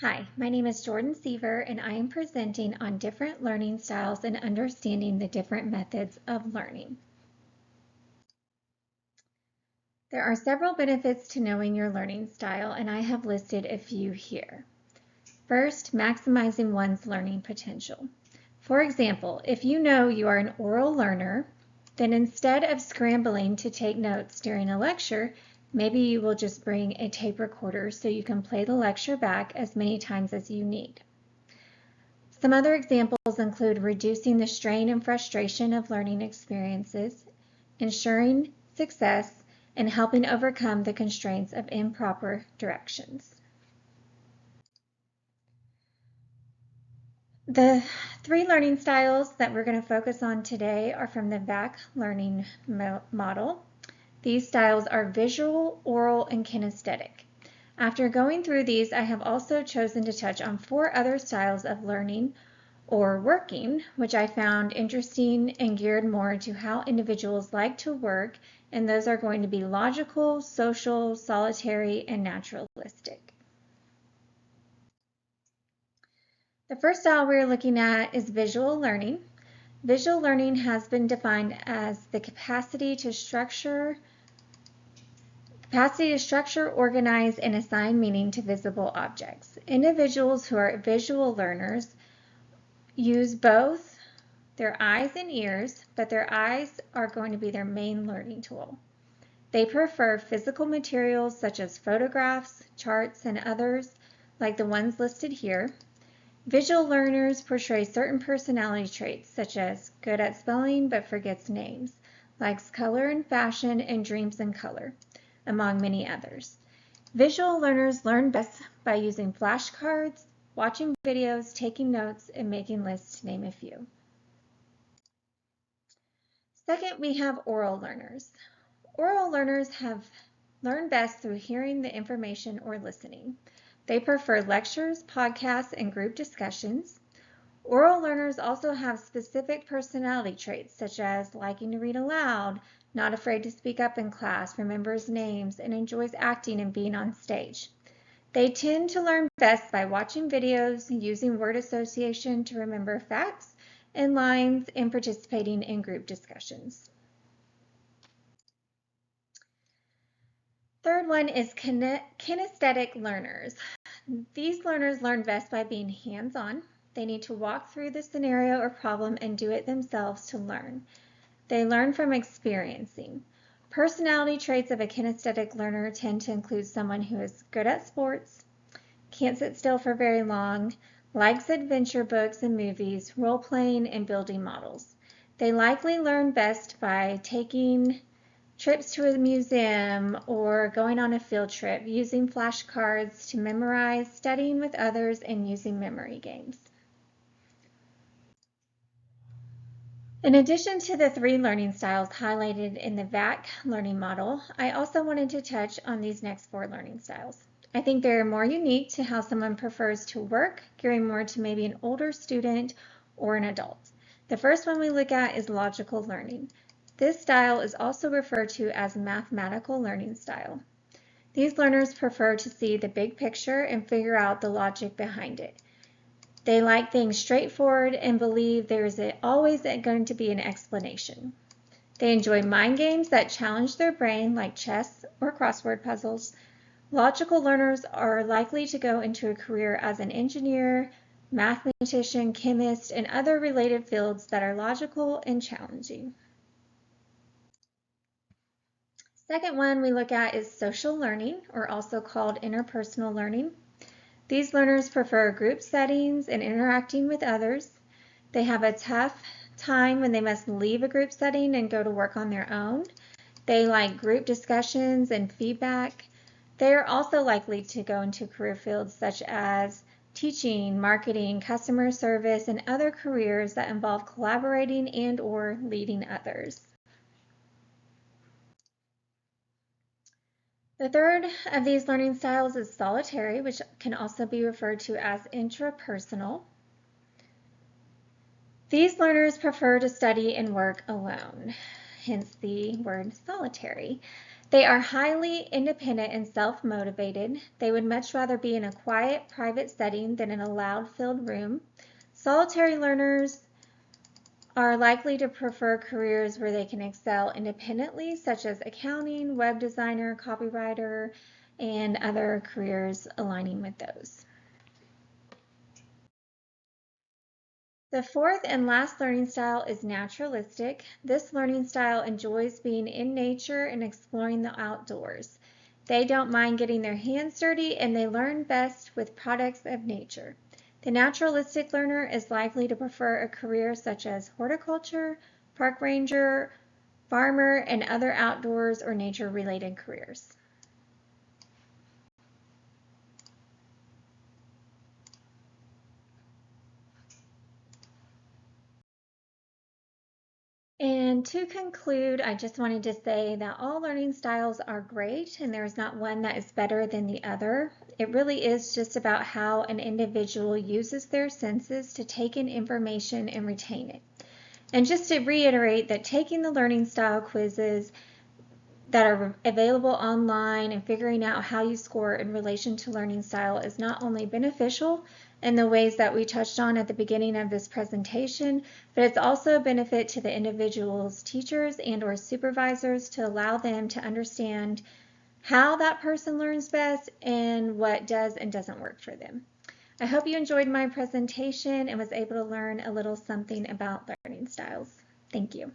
Hi, my name is Jordan Seaver, and I am presenting on different learning styles and understanding the different methods of learning. There are several benefits to knowing your learning style, and I have listed a few here. First, maximizing one's learning potential. For example, if you know you are an oral learner, then instead of scrambling to take notes during a lecture, maybe you will just bring a tape recorder so you can play the lecture back as many times as you need. Some other examples include reducing the strain and frustration of learning experiences, ensuring success, and helping overcome the constraints of improper directions. The three learning styles that we're going to focus on today are from the VAC learning model. These styles are visual, oral, and kinesthetic. After going through these, I have also chosen to touch on 4 other styles of learning or working, which I found interesting and geared more to how individuals like to work, and those are going to be logical, social, solitary, and naturalistic. The first style we're looking at is visual learning. Visual learning has been defined as the capacity to structure, organize, and assign meaning to visible objects. Individuals who are visual learners use both their eyes and ears, but their eyes are going to be their main learning tool. They prefer physical materials such as photographs, charts, and others like the ones listed here. Visual learners portray certain personality traits such as good at spelling but forgets names, likes color and fashion, and dreams in color, among many others. Visual learners learn best by using flashcards, watching videos, taking notes, and making lists, to name a few. Second, we have oral learners. Oral learners have learned best through hearing the information or listening. They prefer lectures, podcasts, and group discussions. Oral learners also have specific personality traits such as liking to read aloud, not afraid to speak up in class, remembers names, and enjoys acting and being on stage. They tend to learn best by watching videos, using word association to remember facts and lines, and participating in group discussions. Third one is kinesthetic learners. These learners learn best by being hands-on. They need to walk through the scenario or problem and do it themselves to learn. They learn from experiencing. Personality traits of a kinesthetic learner tend to include someone who is good at sports, can't sit still for very long, likes adventure books and movies, role-playing, and building models. They likely learn best by taking trips to a museum or going on a field trip, using flashcards to memorize, studying with others, and using memory games. In addition to the 3 learning styles highlighted in the VAC learning model, I also wanted to touch on these next 4 learning styles. I think they're more unique to how someone prefers to work, gearing more to maybe an older student or an adult. The first one we look at is logical learning. This style is also referred to as mathematical learning style. These learners prefer to see the big picture and figure out the logic behind it. They like things straightforward and believe there is always going to be an explanation. They enjoy mind games that challenge their brain, like chess or crossword puzzles. Logical learners are likely to go into a career as an engineer, mathematician, chemist, and other related fields that are logical and challenging. Second one we look at is social learning, or also called interpersonal learning. These learners prefer group settings and interacting with others. They have a tough time when they must leave a group setting and go to work on their own. They like group discussions and feedback. They are also likely to go into career fields such as teaching, marketing, customer service, and other careers that involve collaborating and/or leading others. The third of these learning styles is solitary, which can also be referred to as intrapersonal. These learners prefer to study and work alone, hence the word solitary. They are highly independent and self-motivated. They would much rather be in a quiet, private setting than in a loud-filled room. Solitary learners are likely to prefer careers where they can excel independently, such as accounting, web designer, copywriter, and other careers aligning with those. The fourth and last learning style is naturalistic. This learning style enjoys being in nature and exploring the outdoors. They don't mind getting their hands dirty, and they learn best with products of nature. The naturalistic learner is likely to prefer a career such as horticulture, park ranger, farmer, and other outdoors or nature-related careers. And to conclude, I just wanted to say that all learning styles are great and there's not one that is better than the other. It really is just about how an individual uses their senses to take in information and retain it. And just to reiterate that taking the learning style quizzes that are available online and figuring out how you score in relation to learning style is not only beneficial in the ways that we touched on at the beginning of this presentation, but it's also a benefit to the individual's teachers and or supervisors to allow them to understand how that person learns best and what does and doesn't work for them. I hope you enjoyed my presentation and was able to learn a little something about learning styles. Thank you.